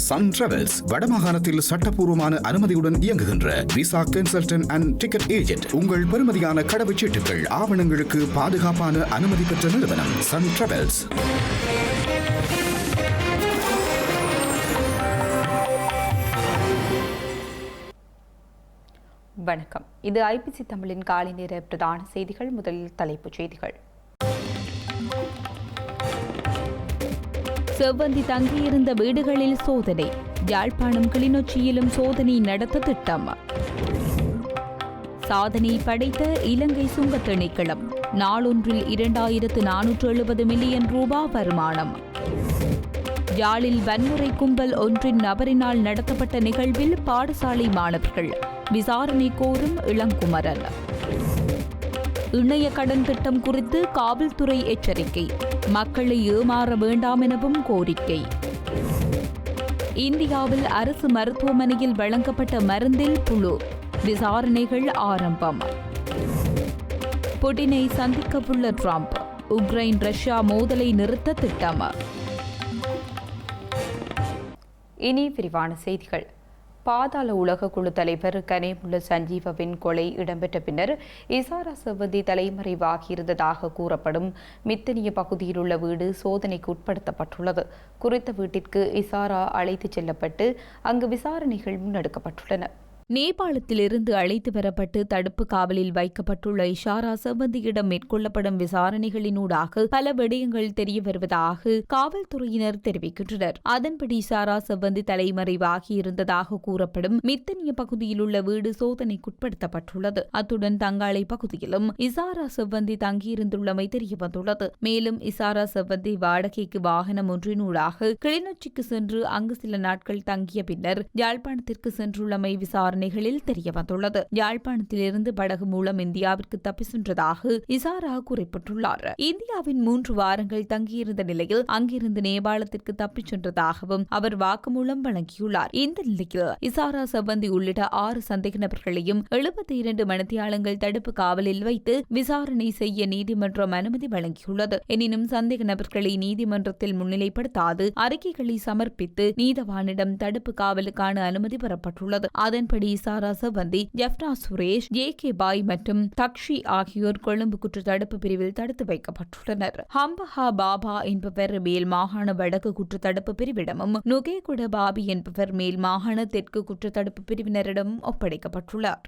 Sun travels வடமாகாணத்தில் சட்டப்பூர்வமான அனுமதியுடன் இயங்குகின்ற visa consultant and ticket agent. உங்கள் பெறுமதியான கடவுச்சீட்டுகள் ஆவணங்களுக்கு பாதுகாப்பான அனுமதி பெற்ற நிறுவனம் சன் டிராவல்ஸ். வணக்கம். இது ஐபிசி தமிழின் காலை நேர பிரதான செய்திகள். முதலில் தலைப்புச் செய்திகள். செவ்வந்தி தங்கியிருந்த வீடுகளில் சோதனை. யாழ்ப்பாணம் கிளிநொச்சியிலும் சோதனை நடத்த திட்டம். சாதனை படைத்த இலங்கை சுங்க திணைக்களம். நாளொன்றில் 2470 மில்லியன் ரூபாய் வருமானம். யாழில் வன்முறை கும்பல் ஒன்றின் நபரினால் நடத்தப்பட்ட நிகழ்வில் பாடசாலை மாணவர்கள் விசாரணை கோரும் இளங்குமரன். இணைய கடன் திட்டம் குறித்து காவல்துறை எச்சரிக்கை. மக்களை ஏமாற வேண்டாம் எனவும் கோரிக்கை. இந்தியாவில் அரசு மருத்துவமனையில் வழங்கப்பட்ட மருந்தில் புழு. விசாரணைகள் ஆரம்பம். புடினை சந்திக்கவுள்ள ட்ரம்ப். உக்ரைன் ரஷ்யா மோதலை நிறுத்த திட்டம். இனி விரிவான செய்திகள். பாதாள உலக குழு தலைவர் கனேமுல்ல சஞ்சீவவின் கொலை இடம்பெற்ற பின்னர் இசாரா செவ்வந்தி தலைமறைவாகியிருந்ததாக கூறப்படும் மித்தனிய பகுதியில் உள்ள வீடு சோதனைக்கு உட்படுத்தப்பட்டுள்ளது. குறித்த வீட்டிற்கு இசாரா அழைத்துச் செல்லப்பட்டு அங்கு விசாரணைகள் முன்னெடுக்கப்பட்டுள்ளன. நேபாளத்திலிருந்து அழைத்து வரப்பட்டு தடுப்பு காவலில் வைக்கப்பட்டுள்ள இஷாரா செவ்வந்தியிடம் மேற்கொள்ளப்படும் விசாரணைகளினூடாக பல விடயங்கள் தெரிய வருவதாக காவல்துறையினர் தெரிவிக்கின்றனர். அதன்படி இஷாரா செவ்வந்தி தலைமறைவாகியிருந்ததாக கூறப்படும் மித்தனிய பகுதியில் உள்ள வீடு சோதனைக்குட்படுத்தப்பட்டுள்ளது. அத்துடன் தங்காளை பகுதியிலும் இசாரா செவ்வந்தி தங்கியிருந்துள்ளமை தெரியவந்துள்ளது. மேலும் இசாரா செவ்வந்தி வாடகைக்கு வாகனம் ஒன்றினூடாக கிளிநொச்சிக்கு சென்று அங்கு சில நாட்கள் தங்கிய பின்னர் யாழ்ப்பாணத்திற்கு சென்றுள்ளமை விசாரணைகளில் தெரியவந்துள்ளது. யாழ்ப்பாணத்திலிருந்து படகு மூலம் இந்தியாவிற்கு தப்பி சென்றதாக இசாரா குறிப்பிட்டுள்ளார். இந்தியாவின் 3 வாரங்கள் தங்கியிருந்த நிலையில் அங்கிருந்து நேபாளத்திற்கு தப்பிச் சென்றதாகவும் அவர் வாக்குமூலம் வழங்கியுள்ளார். இந்த நிலையில் இசாரா செவ்வந்தி உள்ளிட்ட 6 சந்தேக நபர்களையும் 72 மணித்தியாலங்கள் தடுப்பு காவலில் வைத்து விசாரணை செய்ய நீதிமன்றம் அனுமதி வழங்கியுள்ளது. எனினும் சந்தேக நபர்களை நீதிமன்றத்தில் முன்னிலைப்படுத்தாது அறிக்கைகளை சமர்ப்பித்து நீதவானிடம் தடுப்பு காவலுக்கான அனுமதி பெறப்பட்டுள்ளது. அதன்படி இசாரா செவ்வந்தி, ஜெஃப்னா சுரேஷ், ஜே.கே. பாய் மற்றும் தக்ஷி ஆகியோர் கொழும்பு குற்றத்தடுப்பு பிரிவில் தடுத்து வைக்கப்பட்டுள்ளனர். ஹம்பஹா பாபா என்பவர் மேல் மாகாண வடக்கு குற்றத்தடுப்பு பிரிவிடமும் நுகேகுட பாபி என்பவர் மேல் மாகாண தெற்கு குற்றத்தடுப்பு பிரிவினரிடம் ஒப்படைக்கப்பட்டுள்ளார்.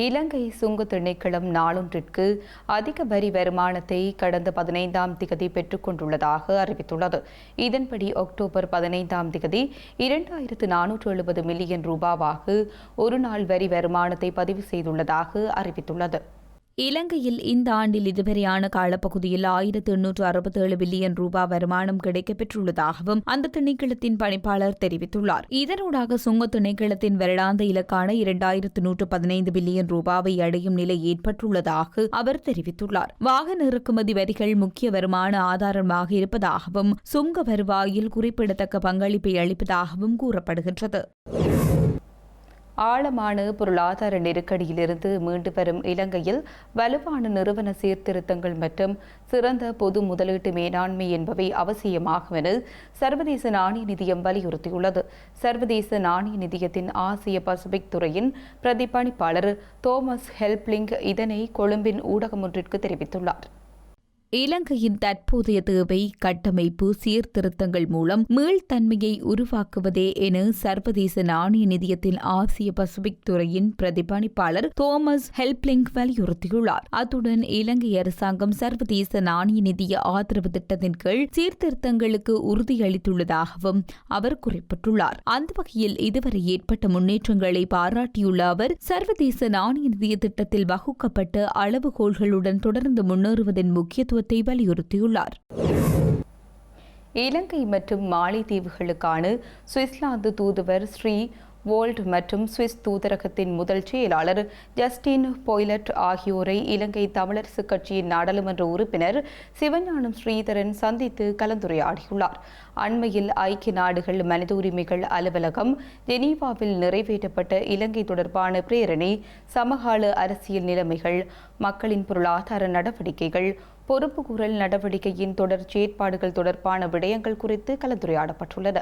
இலங்கை சுங்க திணைக்களம் நாளொன்றிற்கு அதிக வரி வருமானத்தை கடந்த 15ஆம் திகதி பெற்றுக் கொண்டுள்ளதாக அறிவித்துள்ளது. இதன்படி அக்டோபர் 15ஆம் திகதி 2470 மில்லியன் ரூபாவாக ஒரு நாள் வரி வருமானத்தை பதிவு செய்துள்ளதாக அறிவித்துள்ளது. இலங்கையில் இந்த ஆண்டில் இதுவரையான காலப்பகுதியில் 1867 பில்லியன் ரூபாய் வருமானம் கிடைக்கப்பெற்றுள்ளதாகவும் அந்த திணைக்களத்தின் பணிப்பாளர் தெரிவித்துள்ளார். இதனூடாக சுங்க திணைக்களத்தின் வருடாந்த இலக்கான 2115 பில்லியன் ரூபாவை அடையும் நிலை ஏற்பட்டுள்ளதாக அவர் தெரிவித்துள்ளார். வாகன இறக்குமதி வரிகள் முக்கிய வருமான ஆதாரமாக இருப்பதாகவும் சுங்க வருவாயில் குறிப்பிடத்தக்க பங்களிப்பை அளிப்பதாகவும் கூறப்படுகின்றது. ஆழமான பொருளாதார நெருக்கடியிலிருந்து மீண்டு வரும் இலங்கையில் வலுவான நிறுவன சீர்திருத்தங்கள் மற்றும் சிறந்த பொது முதலீட்டு மேலாண்மை என்பவை அவசியமாகும் என சர்வதேச நாணய நிதியம் வலியுறுத்தியுள்ளது. சர்வதேச நாணய நிதியத்தின் ஆசிய பசிபிக் துறையின் பிரதிபலிப்பாளர் தோமஸ் ஹெல்ப்லிங் இதனை கொழும்பின் ஊடகம் ஒன்றிற்கு தெரிவித்துள்ளார். இலங்கையின் தற்போதைய தேவை கட்டமைப்பு சீர்திருத்தங்கள் மூலம் மீள்தன்மையை உருவாக்குவதே என சர்வதேச நாணய நிதியத்தின் ஆசிய பசிபிக் துறையின் பிரதிபலிப்பாளர் தோமஸ் ஹெல்ப்லிங் வலியுறுத்தியுள்ளார். அத்துடன் இலங்கை அரசாங்கம் சர்வதேச நாணய நிதிய ஆதரவு திட்டத்தின் கீழ் சீர்திருத்தங்களுக்கு உறுதியளித்துள்ளதாகவும் அவர் குறிப்பிட்டுள்ளார். அந்த வகையில் இதுவரை ஏற்பட்ட முன்னேற்றங்களை பாராட்டியுள்ள அவர் சர்வதேச நாணய நிதிய திட்டத்தில் வகுக்கப்பட்ட அளவுகோல்களுடன் தொடர்ந்து முன்னேறுவதன் முக்கியத்துவம் வலியுறுத்தியுள்ளார். இலங்கை மற்றும் மாலைத்தீவுகளுக்கான சுவிட்சர்லாந்து தூதுவர் ஸ்ரீ வோல்ட் மற்றும் சுவிஸ் தூதரகத்தின் முதல் செயலாளர் ஜஸ்டின் பொய்லட் ஆகியோரை இலங்கை தமிழரசு கட்சியின் நாடாளுமன்ற உறுப்பினர் சிவஞானம் ஸ்ரீதரன் சந்தித்து கலந்துரையாடியுள்ளார். அண்மையில் ஐக்கிய நாடுகள் மனித உரிமைகள் அலுவலகம் ஜெனீவாவில் நிறைவேற்றப்பட்ட இலங்கை தொடர்பான பிரேரணை, சமகால அரசியல் நிலைமைகள், மக்களின் பொருளாதார நடவடிக்கைகள், பொறுப்புக்கூறல் நடவடிக்கையின் தொடர் செயற்பாடுகள் தொடர்பான விடயங்கள் குறித்து கலந்துரையாடப்பட்டுள்ளன.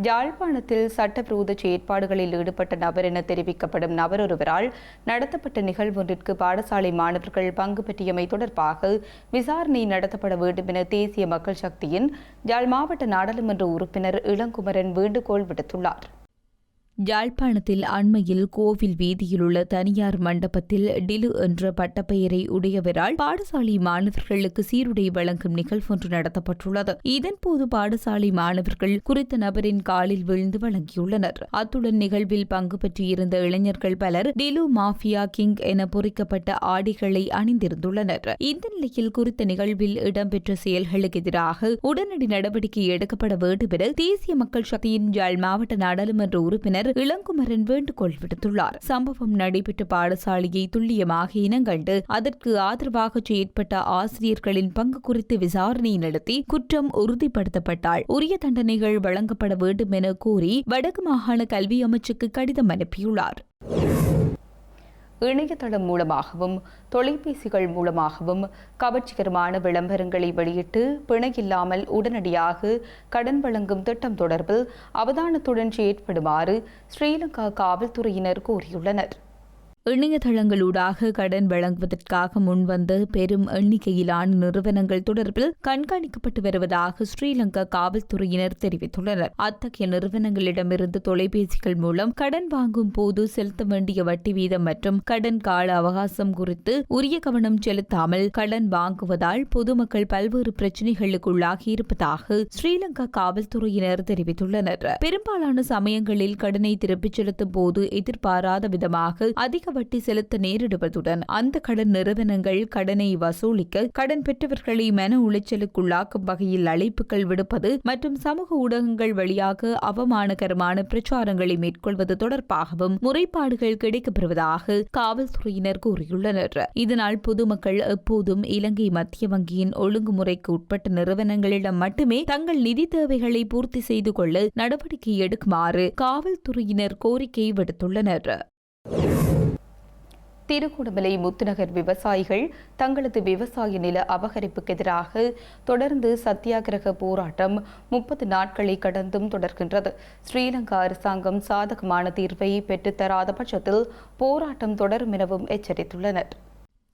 யாழ்ப்பாணத்தில் சட்டவிரோத செயற்பாடுகளில் ஈடுபட்ட நபர் என தெரிவிக்கப்படும் நபர் ஒருவரால் நடத்தப்பட்ட நிகழ்வொன்றிற்கு பாடசாலை மாணவர்கள் பங்கு பெற்றியமை தொடர்பாக விசாரணை நடத்தப்பட வேண்டும் என தேசிய மக்கள் சக்தியின் யாழ் மாவட்ட நாடாளுமன்ற உறுப்பினர் இளங்குமரன் வேண்டுகோள் விடுத்துள்ளார். யாழ்ப்பாணத்தில் அண்மையில் கோவில் வீதியில் உள்ள தனியார் மண்டபத்தில் டிலு என்ற பட்டப்பெயரை உடையவரால் பாடசாலை மாணவர்களுக்கு சீருடை வழங்கும் நிகழ்வொன்று நடத்தப்பட்டுள்ளது. இதன்போது பாடசாலை மாணவர்கள் குறித்த நபரின் காலில் விழுந்து வழங்கியுள்ளனர். அத்துடன் நிகழ்வில் பங்கு பெற்றிருந்த இளைஞர்கள் பலர் டிலு மாஃபியா கிங் என பொறிக்கப்பட்ட ஆடைகளை அணிந்திருந்துள்ளனர். இந்த நிலையில் குறித்த நிகழ்வில் இடம்பெற்ற செயல்களுக்கு எதிராக உடனடி நடவடிக்கை எடுக்கப்பட வேண்டும் என தேசிய மக்கள் சக்தியின் யாழ் மாவட்ட நாடாளுமன்ற உறுப்பினர் இளங்குமரன் வேண்டுகோள் விடுத்துள்ளார். சம்பவம் நடைபெற்ற பாடசாலையை துல்லியமாக இனங்கண்டு அதற்கு ஆதரவாக செயற்பட்ட ஆசிரியர்களின் பங்கு குறித்து விசாரணை நடத்தி குற்றம் உறுதிப்படுத்தப்பட்டால் உரிய தண்டனைகள் வழங்கப்பட வேண்டும் என கூறி வடக்கு மாகாண கல்வி அமைச்சுக்கு கடிதம் அனுப்பியுள்ளார். இணையதளம் மூலமாகவும் தொலைபேசிகள் மூலமாகவும் கவர்ச்சிகரமான விளம்பரங்களை வெளியிட்டு பிணையில்லாமல் உடனடியாக கடன் வழங்கும் திட்டம் தொடர்பில் அவதானத்துடன் செயற்படுமாறு ஸ்ரீலங்கா காவல்துறையினர் கூறியுள்ளனர். இணையதளங்களூடாக கடன் வழங்குவதற்காக முன்வந்த பெரும் எண்ணிக்கையிலான நிறுவனங்கள் தொடர்பில் கண்காணிக்கப்பட்டு வருவதாக ஸ்ரீலங்கா காவல்துறையினர் தெரிவித்துள்ளனர். அத்தகைய நிறுவனங்களிடமிருந்து தொலைபேசிகள் மூலம் கடன் வாங்கும் போது செலுத்த வேண்டிய வட்டி வீதம் மற்றும் கடன் கால அவகாசம் குறித்து உரிய கவனம் செலுத்தாமல் கடன் வாங்குவதால் பொதுமக்கள் பல்வேறு பிரச்சினைகளுக்குள்ளாகி இருப்பதாக ஸ்ரீலங்கா காவல்துறையினர் தெரிவித்துள்ளனர். பெரும்பாலான சமயங்களில் கடனை திருப்பிச் செலுத்தும் போது எதிர்பாராத விதமாக அதிக வட்டி செலுத்த நேரிடுவதுடன் அந்த கடன் நிறுவனங்கள் கடனை வசூலிக்க கடன் பெற்றவர்களை மன உளைச்சலுக்குள்ளாக்கும் வகையில் அழைப்புகள் விடுப்பது மற்றும் சமூக ஊடகங்கள் வழியாக அவமானகரமான பிரச்சாரங்களை மேற்கொள்வது தொடர்பாகவும் முறைப்பாடுகள் கிடைக்கப்பெறுவதாக காவல்துறையினர் கூறியுள்ளனர். இதனால் பொதுமக்கள் எப்போதும் இலங்கை மத்திய வங்கியின் ஒழுங்குமுறைக்கு உட்பட்ட நிறுவனங்களிடம் மட்டுமே தங்கள் நிதி தேவைகளை பூர்த்தி செய்து கொள்ள நடவடிக்கை எடுக்குமாறு காவல்துறையினர் கோரிக்கை விடுத்துள்ளனர். திருகோணமலை முத்துநகர் விவசாயிகள் தங்களது விவசாய நில அபகரிப்புக்கு எதிராக தொடர்ந்து சத்தியாகிரக போராட்டம் 30 நாட்களை கடந்தும் தொடர்கின்றது. ஸ்ரீலங்கா அரசாங்கம் சாதகமான தீர்வை பெற்றுத்தராத பட்சத்தில் போராட்டம் தொடரும் எனவும் எச்சரித்துள்ளனர்.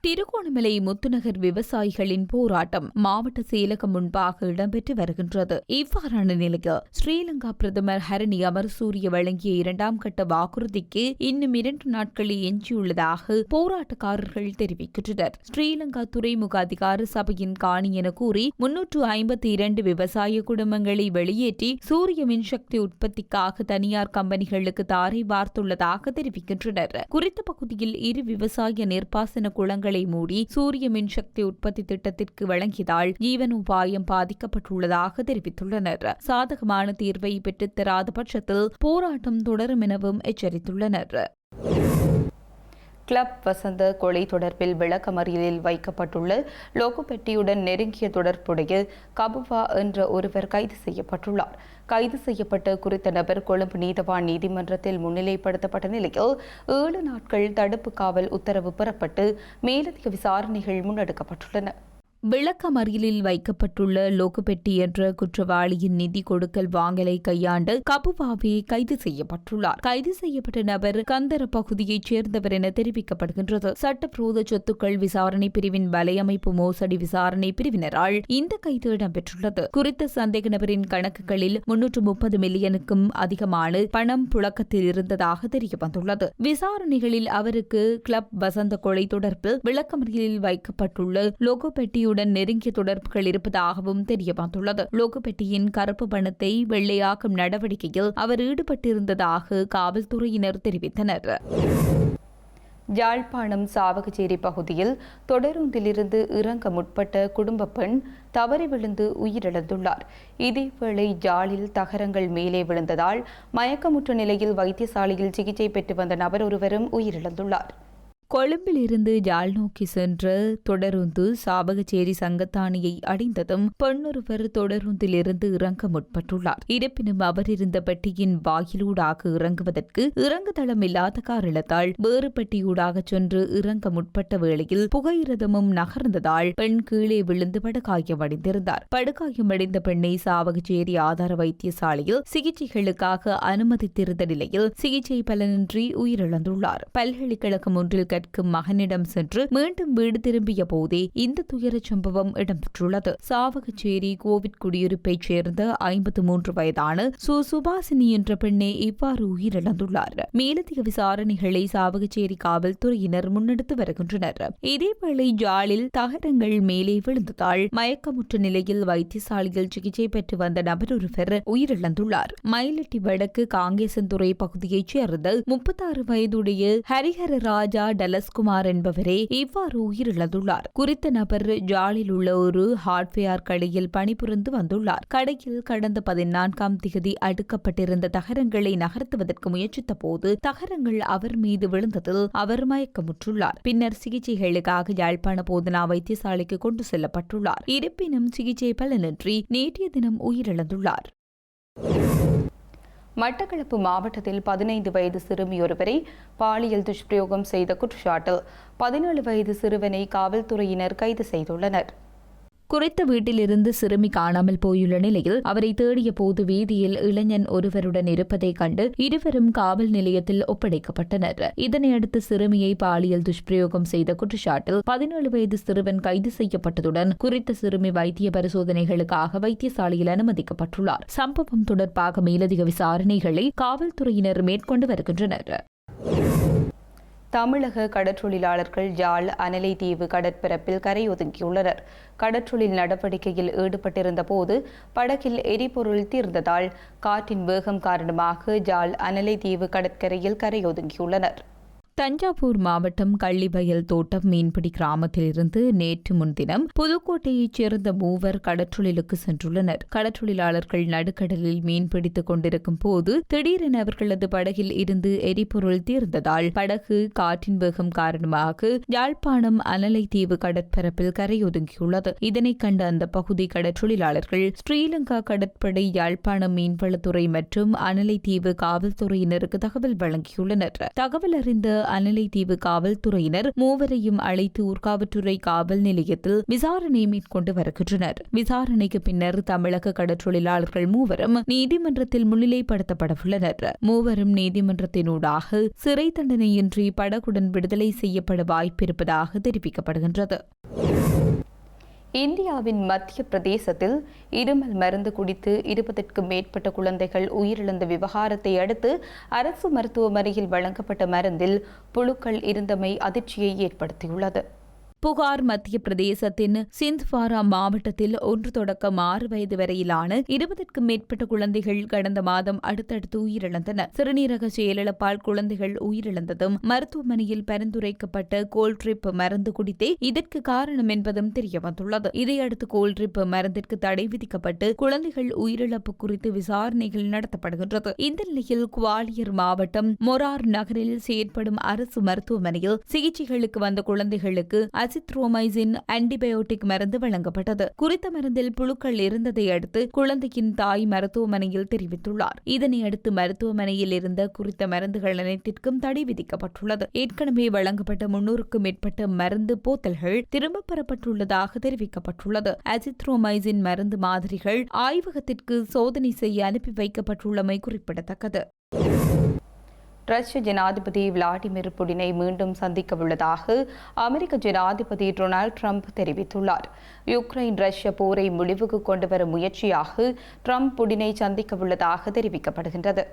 திருகோணமலை முத்துநகர் விவசாயிகளின் போராட்டம் மாவட்ட செயலகம் முன்பாக இடம்பெற்று வருகின்றது. இவ்வாறான நிலையில் ஸ்ரீலங்கா பிரதமர் ஹரணி அமரசூரிய வழங்கிய 2ஆம் கட்ட வாக்குறுதிக்கு இன்னும் 2 நாட்களே எஞ்சியுள்ளதாக போராட்டக்காரர்கள் தெரிவிக்கின்றனர். ஸ்ரீலங்கா துறைமுக அதிகார சபையின் காணி என கூறி 352 விவசாய குடும்பங்களை வெளியேற்றி சூரிய மின்சக்தி உற்பத்திக்காக தனியார் கம்பெனிகளுக்கு தாரை வார்த்துள்ளதாக தெரிவிக்கின்றனர். குறித்த பகுதியில் 2 விவசாய நீர்ப்பாசன குளங்கள் மூடி சூரிய மின்சக்தி உற்பத்தி திட்டத்திற்கு வழங்கியதால் ஜீவனோபாயம் பாதிக்கப்பட்டுள்ளதாக தெரிவித்துள்ளனர். சாதகமான தீர்வை பெற்றுத்தராத பட்சத்தில் போராட்டம் தொடரும் எனவும் எச்சரித்துள்ளனர். கிளப் வசந்த கொலை தொடர்பில் விளக்கமறியலில் வைக்கப்பட்டுள்ள லோகோ பெட்டியுடன் நெருங்கிய தொடர்புடைய கபுவா என்ற ஒருவர் கைது செய்யப்பட்டுள்ளார். கைது செய்யப்பட்ட குறித்த நபர் கொழும்பு நீதவான் நீதிமன்றத்தில் முன்னிலைப்படுத்தப்பட்ட நிலையில் 7 நாட்கள் தடுப்பு காவல் உத்தரவு பெறப்பட்டு மேலதிக விசாரணைகள் முன்னெடுக்கப்பட்டுள்ளன. விளக்கமறியலில் வைக்கப்பட்டுள்ள லோகுபெட்டி என்ற குற்றவாளியின் நிதி கொடுக்கல் வாங்கலை கையாண்டு கபுவாவே கைது செய்யப்பட்டுள்ளார். கைது செய்யப்பட்ட நபர் கந்தர பகுதியைச் சேர்ந்தவர் என தெரிவிக்கப்படுகின்றது. சட்டவிரோத சொத்துக்கள் விசாரணை பிரிவின் வலையமைப்பு மோசடி விசாரணை பிரிவினரால் இந்த கைது இடம்பெற்றுள்ளது. குறித்த சந்தேக நபரின் கணக்குகளில் 330 மில்லியனுக்கும் அதிகமான பணம் புழக்கத்தில் இருந்ததாக தெரியவந்துள்ளது. விசாரணைகளில் அவருக்கு கிளப் வசந்த கொலை தொடர்பில் விளக்கமறியலில் வைக்கப்பட்டுள்ள லோகோபெட்டி நெருங்கிய தொடர்புகள் இருப்பதாகவும் தெரியவந்துள்ளது. லோகோபெட்டியின் கருப்பு பணத்தை வெள்ளையாக்கும் நடவடிக்கையில் அவர் ஈடுபட்டிருந்ததாக காவல்துறையினர் தெரிவித்தனர். யாழ்ப்பாணம் சாவகச்சேரி பகுதியில் தொடருந்திலிருந்து இறங்க முற்பட்ட குடும்ப பெண் தவறி விழுந்து உயிரிழந்துள்ளார். இதேவேளை யாழில் தகரங்கள் மேலே விழுந்ததால் மயக்கமுற்ற நிலையில் வைத்தியசாலையில் சிகிச்சை பெற்று வந்த நபர் ஒருவரும் உயிரிழந்துள்ளார். கொழும்பில் இருந்து யாழ் நோக்கி சென்ற தொடருந்து சாவகச்சேரி சங்கத்தானியை அடைந்ததும் பெண்ணொருவர் தொடருந்தில் இருந்து இறங்க முற்பட்டுள்ளார். இருப்பினும் அவர் இருந்த பெட்டியின் வாயிலூடாக இறங்குவதற்கு இறங்குதளம் இல்லாத காரணத்தால் வேறு பெட்டியூடாக சென்று இறங்க முற்பட்ட வேளையில் புகையிரதமும் நகர்ந்ததால் பெண் கீழே விழுந்து படுகாயமடைந்திருந்தார். படுகாயமடைந்த பெண்ணை சாவகச்சேரி ஆதார வைத்தியசாலையில் சிகிச்சைகளுக்காக அனுமதித்திருந்த நிலையில் சிகிச்சை பலனின்றி உயிரிழந்துள்ளார். பல்கலைக்கழகம் ஒன்றில் கற்கும் மகனிடம் சென்று மீண்டும் வீடு திரும்பிய போதே இந்த துயரச் சம்பவம் இடம்பெற்றுள்ளது. சாவகச்சேரி கோவிட் குடியிருப்பைச் சேர்ந்த 53 வயதான சுபாசினி என்ற பெண்ணே இவ்வாறு உயிரிழந்துள்ளார். மேலதிக விசாரணைகளை சாவகச்சேரி காவல்துறையினர் முன்னெடுத்து வருகின்றனர். இதேவேளை யாழில் தகரங்கள் மேலே விழுந்ததால் மயக்கமுற்ற நிலையில் வைத்தியசாலையில் சிகிச்சை பெற்று வந்த நபர் ஒருவர் உயிரிழந்துள்ளார். மயிலட்டி வடக்கு காங்கேசன்துறை பகுதியைச் சேர்ந்த 36 வயதுடைய ஹரிஹர ராஜா டலஸ்குமார் என்பவரே இவ்வாறு உயிரிழந்துள்ளார். குறித்த நபர் ஜாலில் உள்ள ஒரு ஹார்ட்வேர் கடையில் பணிபுரிந்து வந்துள்ளார். கடையில் கடந்த 14ஆம் திகதி அடுக்கப்பட்டிருந்த தகரங்களை நகர்த்துவதற்கு முயற்சித்த போது தகரங்கள் அவர் மீது விழுந்ததில் அவர் மயக்கமுற்றுள்ளார். பின்னர் சிகிச்சைகளுக்காக யாழ்ப்பாண போதனா வைத்தியசாலைக்கு கொண்டு செல்லப்பட்டுள்ளார். இருப்பினும் சிகிச்சை பலனின்றி நேற்றைய தினம் உயிரிழந்துள்ளார். மட்டக்களப்பு மாவட்டத்தில் 15 வயது சிறுமியொருவரை பாலியல் துஷ்பிரயோகம் செய்த குற்றச்சாட்டில் 17 வயது சிறுவனை காவல்துறையினர் கைது செய்துள்ளனர். குறித்த வீட்டிலிருந்து சிறுமி காணாமல் போயுள்ள நிலையில் அவரை தேடிய போது வீதியில் இளைஞன் ஒருவருடன் இருப்பதை கண்டு இருவரும் காவல் நிலையத்தில் ஒப்படைக்கப்பட்டனர். இதனையடுத்து சிறுமியை பாலியல் துஷ்பிரயோகம் செய்த குற்றச்சாட்டில் 17 வயது சிறுவன் கைது செய்யப்பட்டதுடன் குறித்த சிறுமி வைத்திய பரிசோதனைகளுக்காக வைத்தியசாலையில் அனுமதிக்கப்பட்டுள்ளார். சம்பவம் தொடர்பாக மேலதிக விசாரணைகளை காவல்துறையினர் மேற்கொண்டு வருகின்றனர். தமிழக கடற்றொழிலாளர்கள் யாழ் அனலை தீவு கடற்பரப்பில் கரையொதுங்கியுள்ளனர். கடற்றொழில் நடவடிக்கையில் ஈடுபட்டிருந்த போது படகில் எரிபொருள் தீர்ந்ததால் காற்றின் வேகம் காரணமாக யாழ் அனலை தீவு கடற்கரையில் கரையொதுங்கியுள்ளனர். தஞ்சாவூர் மாவட்டம் கள்ளிவயல் தோட்டம் மீன்பிடி கிராமத்திலிருந்து நேற்று முன்தினம் புதுக்கோட்டையைச் சேர்ந்த 3 கடற்றொழிலுக்கு சென்றுள்ளனர். கடற்றொழிலாளர்கள் நடுக்கடலில் மீன்பிடித்துக் கொண்டிருக்கும் போது திடீரென அவர்களது படகில் இருந்து எரிபொருள் தீர்ந்ததால் படகு காற்றின் வேகம் காரணமாக யாழ்ப்பாணம் அனலை தீவு கடற்பரப்பில் கரையொதுங்கியுள்ளது. இதனை கண்ட அந்த பகுதி கடற்றொழிலாளர்கள் ஸ்ரீலங்கா கடற்படை யாழ்ப்பாணம் மீன்வளத்துறை மற்றும் அனலை தீவு காவல்துறையினருக்கு தகவல் வழங்கியுள்ளனர். தகவல் அறிந்த அனலை தீவு காவல்துறையினர் 3 அழைத்து ஊர்காவற்றுறை காவல் நிலையத்தில் விசாரணை மேற்கொண்டு வருகின்றனர். விசாரணைக்கு பின்னர் தமிழக கடற்றொழிலாளர்கள் 3 நீதிமன்றத்தில் முன்னிலைப்படுத்தப்படவுள்ளனர். 3 நீதிமன்றத்தினூடாக சிறை தண்டனையின்றி படகுடன் விடுதலை செய்யப்பட வாய்ப்பிருப்பதாக தெரிவிக்கப்படுகின்றது. இந்தியாவின் மத்திய பிரதேசத்தில் இருமல் மருந்து குடித்து 20க்கும் மேற்பட்ட குழந்தைகள் உயிரிழந்த விவகாரத்தை அடுத்து அரசு மருத்துவமனையில் வழங்கப்பட்ட மருந்தில் புழுக்கள் இருந்தமை அதிர்ச்சியை ஏற்படுத்தியுள்ளது. புகார் மத்திய பிரதேசத்தின் சிந்த்வாரா மாவட்டத்தில் 1 தொடக்கம் 6 வயது வரையிலான 20க்கும் மேற்பட்ட குழந்தைகள் கடந்த மாதம் அடுத்தடுத்து உயிரிழந்தனர். சிறுநீரக செயலிழப்பால் குழந்தைகள் உயிரிழந்ததும் மருத்துவமனையில் பரிந்துரைக்கப்பட்ட கோல்ட்ரிப் மருந்து குடித்தே இதற்கு காரணம் என்பதும் தெரியவந்துள்ளது. இதையடுத்து கோல்ட்ரிப் மருந்திற்கு தடை விதிக்கப்பட்டு குழந்தைகள் உயிரிழப்பு குறித்து விசாரணைகள் நடத்தப்படுகின்றது. இந்த நிலையில் குவாலியர் மாவட்டம் மொரார் நகரில் செயற்படும் அரசு மருத்துவமனையில் சிகிச்சைகளுக்கு வந்த குழந்தைகளுக்கு அசித்ரோமைசின் ஆன்டிபயோட்டிக் மருந்து வழங்கப்பட்டது. குறித்த மருந்தில் புழுக்கள் இருந்ததை அடுத்து குழந்தையின் தாய் மருத்துவமனையில் தெரிவித்துள்ளார். இதனையடுத்து மருத்துவமனையில் இருந்த குறித்த மருந்துகள் அனைத்திற்கும் தடை விதிக்கப்பட்டுள்ளது. ஏற்கனவே வழங்கப்பட்ட 300க்கும் மேற்பட்ட மருந்து போத்தல்கள் திரும்பப் பெறப்பட்டுள்ளதாக தெரிவிக்கப்பட்டுள்ளது. அசித்ரோமைசின் மருந்து மாதிரிகள் ஆய்வகத்திற்கு சோதனை செய்ய அனுப்பி வைக்கப்பட்டுள்ளமை குறிப்பிடத்தக்கது. ரஷ்ய ஜனாதிபதி விளாடிமிர் புடினை மீண்டும் சந்திக்கவுள்ளதாக அமெரிக்க ஜனாதிபதி டொனால்ட் ட்ரம்ப் தெரிவித்துள்ளார். யுக்ரைன் ரஷ்ய போரை முடிவுக்கு கொண்டுவரும் முயற்சியாக ட்ரம்ப் புடினை சந்திக்கவுள்ளதாக தெரிவிக்கப்படுகின்றது.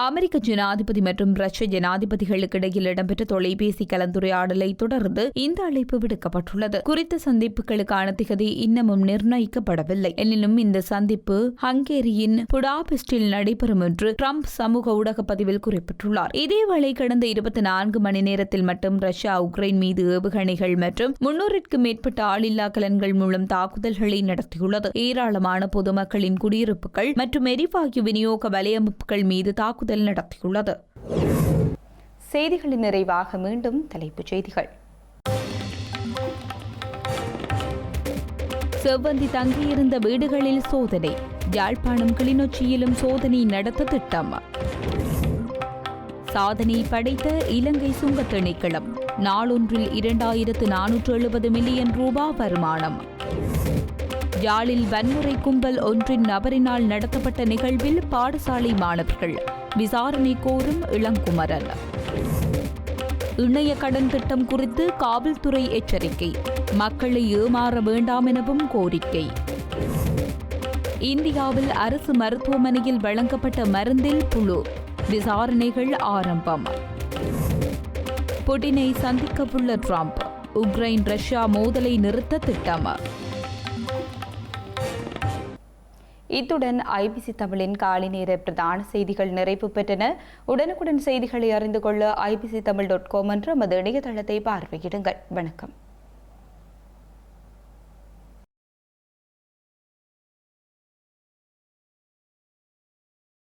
அமெரிக்க ஜனாதிபதி மற்றும் ரஷ்ய ஜனாதிபதிகளுக்கு இடையில் இடம்பெற்ற தொலைபேசி கலந்துரையாடலை தொடர்ந்து இந்த அழைப்பு விடுக்கப்பட்டுள்ளது. குறித்த சந்திப்புகளுக்கான திகதி இன்னமும் நிர்ணயிக்கப்படவில்லை. எனினும் இந்த சந்திப்பு ஹங்கேரியின் புடாபெஸ்டில் நடைபெறும் என்று ட்ரம்ப் சமூக ஊடக பதிவில் குறிப்பிட்டுள்ளார். இதேவேளை கடந்த 24 மணி நேரத்தில் மட்டும் ரஷ்யா உக்ரைன் மீது ஏவுகணைகள் மற்றும் 300க்கும் மேற்பட்ட ஆளில்லா கலன்கள் மூலம் தாக்குதல்களை நடத்தியுள்ளது. ஏராளமான பொதுமக்களின் குடியிருப்புகள் மற்றும் எரிவாயு விநியோக வலையமைப்புகள் மீது தாக்குதல் நடத்தியுள்ளது. செய்திகளின் நிறைவாக மீண்டும் தலைப்புச் செய்திகள். செவ்வந்தி தங்கியிருந்த வீடுகளில் சோதனை. யாழ்ப்பாணம் கிளிநொச்சியிலும் சோதனை நடத்த திட்டம். சாதனை படைத்த இலங்கை சுங்கத் திணைக்களம். நாளொன்றில் 2470 மில்லியன் ரூபாய் வருமானம். யாழில் வன்முறை கும்பல் ஒன்றின் நபரினால் நடத்தப்பட்ட நிகழ்வில் பாடசாலை மாணவர்கள் விசாரணை கோரும் இளங்குமரன். இணைய கடன் திட்டம் குறித்து காவல்துறை எச்சரிக்கை. மக்களை ஏமாற வேண்டாம் எனவும் கோரிக்கை. இந்தியாவில் அரசு மருத்துவமனையில் வழங்கப்பட்ட மருந்தில் புழு. விசாரணைகள் ஆரம்பம். புடினை சந்திக்கவுள்ள ட்ரம்ப். உக்ரைன் ரஷ்யா மோதலை நிறுத்த திட்டம். இத்துடன் ஐபிசி தமிழின் காலை நேர பிரதான செய்திகள் நிறைவு பெற்றன. உடனுக்குடன் செய்திகளை அறிந்து கொள்ள ibctamil.com என்ற நமது இணையதளத்தை பார்வையிடுங்கள். வணக்கம்.